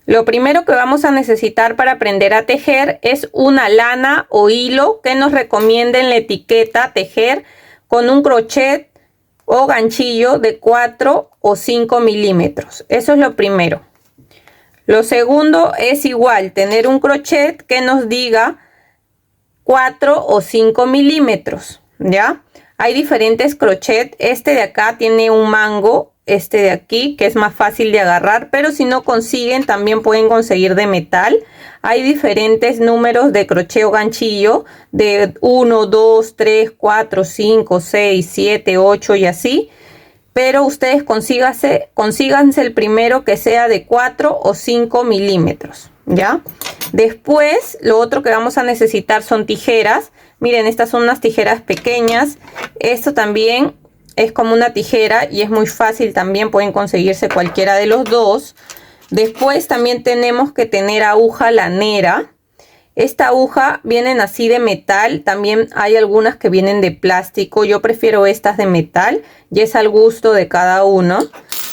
Lo primero que vamos a necesitar para aprender a tejer es una lana o hilo que nos recomienda en la etiqueta tejer con un crochet o ganchillo de 4 o 5 milímetros. Eso es lo primero. Lo segundo es igual, tener un crochet que nos diga 4 o 5 milímetros, ¿ya? Hay diferentes crochet. Este de acá tiene un mango, este de aquí, que es más fácil de agarrar, pero si no consiguen, también pueden conseguir de metal. Hay diferentes números de crochet o ganchillo, de 1, 2, 3, 4, 5, 6, 7, 8 y así. Pero ustedes consíganse el primero que sea de 4 o 5 milímetros, ¿ya? Después, lo otro que vamos a necesitar son tijeras. Miren, estas son unas tijeras pequeñas. Esto también es como una tijera y es muy fácil también. Pueden conseguirse cualquiera de los dos. Después también tenemos que tener aguja lanera. Esta aguja vienen así de metal, también hay algunas que vienen de plástico. Yo prefiero estas de metal y es al gusto de cada uno.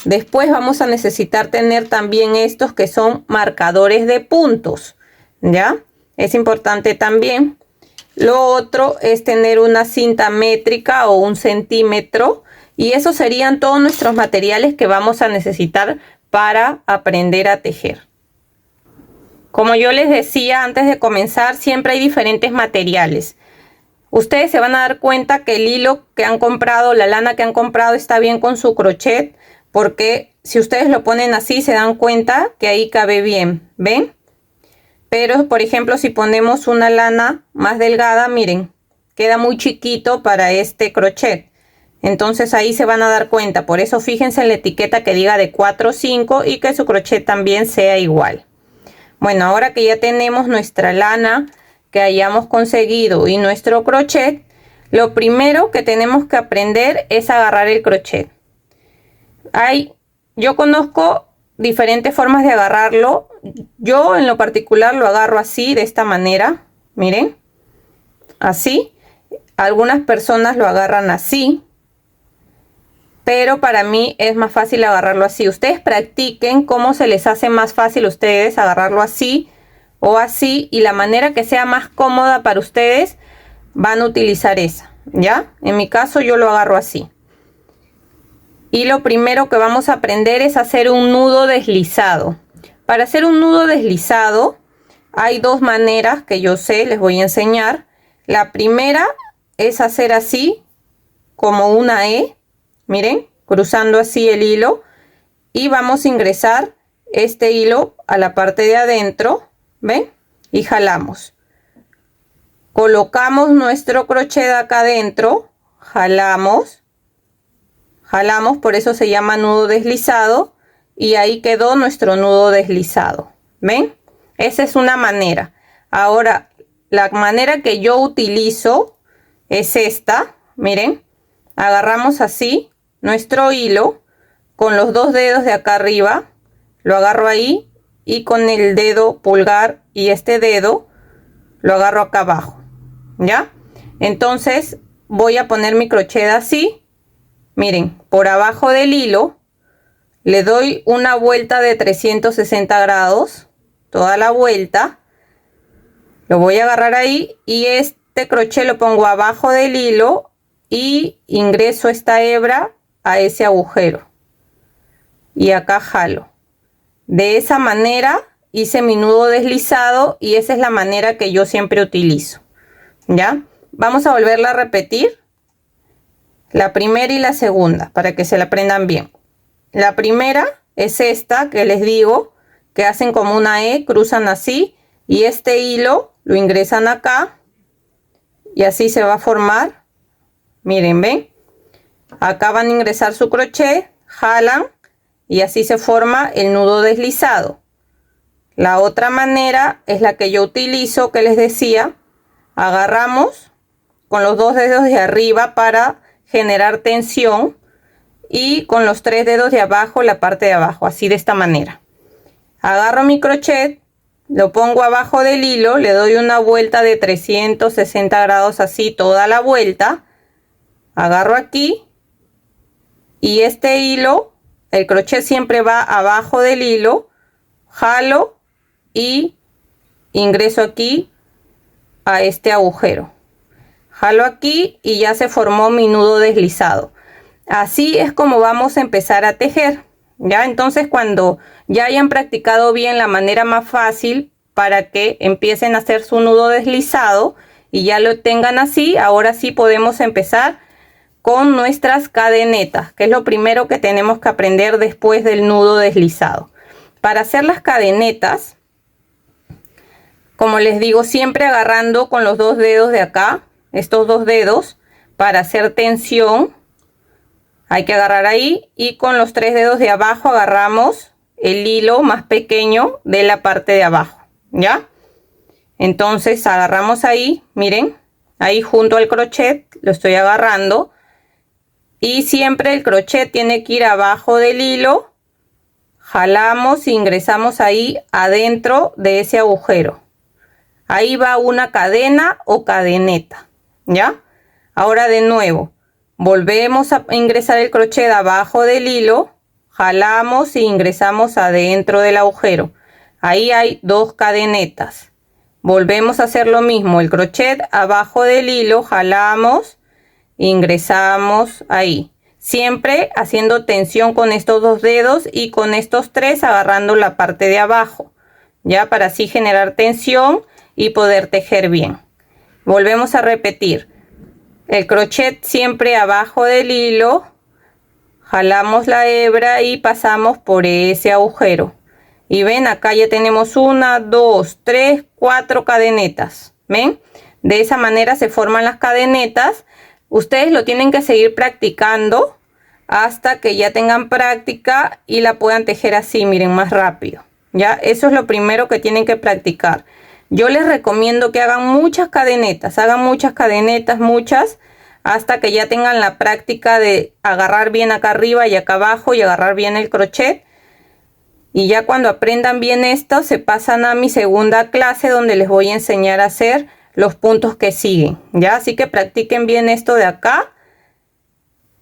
Después vamos a necesitar tener también estos que son marcadores de puntos, ¿ya? Es importante también. Lo otro es tener una cinta métrica o un centímetro, y esos serían todos nuestros materiales que vamos a necesitar para aprender a tejer. Como yo les decía antes de comenzar, siempre hay diferentes materiales. Ustedes se van a dar cuenta que el hilo que han comprado, la lana que han comprado está bien con su crochet, porque si ustedes lo ponen así se dan cuenta que ahí cabe bien, ¿ven? Pero por ejemplo, si ponemos una lana más delgada, miren, queda muy chiquito para este crochet. Entonces ahí se van a dar cuenta. Por eso fíjense en la etiqueta que diga de 4 o 5 y que su crochet también sea igual. Bueno, ahora que ya tenemos nuestra lana que hayamos conseguido y nuestro crochet, lo primero que tenemos que aprender es agarrar el crochet. Yo conozco diferentes formas de agarrarlo. Yo en lo particular lo agarro así, de esta manera. Miren, así. Algunas personas lo agarran así, pero para mí es más fácil agarrarlo así. Ustedes practiquen cómo se les hace más fácil a ustedes agarrarlo así o así, y la manera que sea más cómoda para ustedes van a utilizar esa, ¿ya? En mi caso yo lo agarro así. Y lo primero que vamos a aprender es hacer un nudo deslizado. Para hacer un nudo deslizado hay dos maneras que yo sé, les voy a enseñar. La primera es hacer así, como una E. Miren, cruzando así el hilo, y vamos a ingresar este hilo a la parte de adentro, ¿ven? Y jalamos. Colocamos nuestro crochet acá adentro, jalamos, por eso se llama nudo deslizado, y ahí quedó nuestro nudo deslizado, ¿ven? Esa es una manera. Ahora, la manera que yo utilizo es esta, miren, agarramos así nuestro hilo con los dos dedos de acá arriba, lo agarro ahí, y con el dedo pulgar y este dedo lo agarro acá abajo, ¿ya? Entonces voy a poner mi crochet así, miren, por abajo del hilo le doy una vuelta de 360 grados, toda la vuelta, lo voy a agarrar ahí, y este crochet lo pongo abajo del hilo y ingreso esta hebra a ese agujero y acá jalo. De esa manera hice mi nudo deslizado, y esa es la manera que yo siempre utilizo, ¿ya? Vamos a volverla a repetir, la primera y la segunda, para que se la aprendan bien. La primera es esta que les digo, que hacen como una E, cruzan así, y este hilo lo ingresan acá y así se va a formar. Miren, ven, acá van a ingresar su crochet, jalan y así se forma el nudo deslizado. La otra manera es la que yo utilizo, que les decía, agarramos con los dos dedos de arriba para generar tensión, y con los tres dedos de abajo la parte de abajo, así de esta manera. Agarro mi crochet, lo pongo abajo del hilo, le doy una vuelta de 360 grados así toda la vuelta, agarro aquí, y este hilo, el crochet siempre va abajo del hilo, jalo y ingreso aquí a este agujero. Jalo aquí y ya se formó mi nudo deslizado. Así es como vamos a empezar a tejer. Ya, entonces cuando ya hayan practicado bien la manera más fácil para que empiecen a hacer su nudo deslizado y ya lo tengan así, ahora sí podemos empezar con nuestras cadenetas, que es lo primero que tenemos que aprender después del nudo deslizado. Para hacer las cadenetas, como les digo, siempre agarrando con los dos dedos de acá, estos dos dedos, para hacer tensión, hay que agarrar ahí, y con los tres dedos de abajo agarramos el hilo más pequeño de la parte de abajo, ¿ya? Entonces agarramos ahí, miren, ahí junto al crochet, lo estoy agarrando, y siempre el crochet tiene que ir abajo del hilo, jalamos e ingresamos ahí adentro de ese agujero. Ahí va una cadena o cadeneta, ¿ya? Ahora de nuevo, volvemos a ingresar el crochet abajo del hilo, jalamos e ingresamos adentro del agujero. Ahí hay dos cadenetas. Volvemos a hacer lo mismo, el crochet abajo del hilo, jalamos, ingresamos ahí. Siempre haciendo tensión con estos dos dedos y con estos tres agarrando la parte de abajo, ya, para así generar tensión y poder tejer bien. Volvemos a repetir, el crochet siempre abajo del hilo, jalamos la hebra y pasamos por ese agujero. Y ven, acá ya tenemos 1, 2, 3, 4 cadenetas. ¿Ven? De esa manera se forman las cadenetas. Ustedes lo tienen que seguir practicando hasta que ya tengan práctica y la puedan tejer así, miren, más rápido. ¿Ya? Eso es lo primero que tienen que practicar. Yo les recomiendo que hagan muchas cadenetas, muchas, hasta que ya tengan la práctica de agarrar bien acá arriba y acá abajo y agarrar bien el crochet. Y ya cuando aprendan bien esto, se pasan a mi segunda clase donde les voy a enseñar a hacer los puntos que siguen. ¿Ya? Así que practiquen bien esto de acá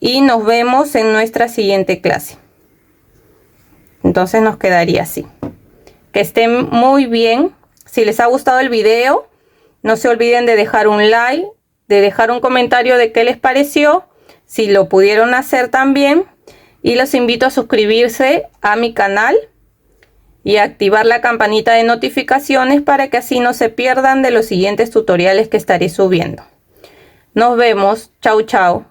y nos vemos en nuestra siguiente clase. Entonces nos quedaría así. Que estén muy bien. Si les ha gustado el video, no se olviden de dejar un like, de dejar un comentario de qué les pareció, si lo pudieron hacer también. Y los invito a suscribirse a mi canal y a activar la campanita de notificaciones para que así no se pierdan de los siguientes tutoriales que estaré subiendo. Nos vemos. Chau, chau.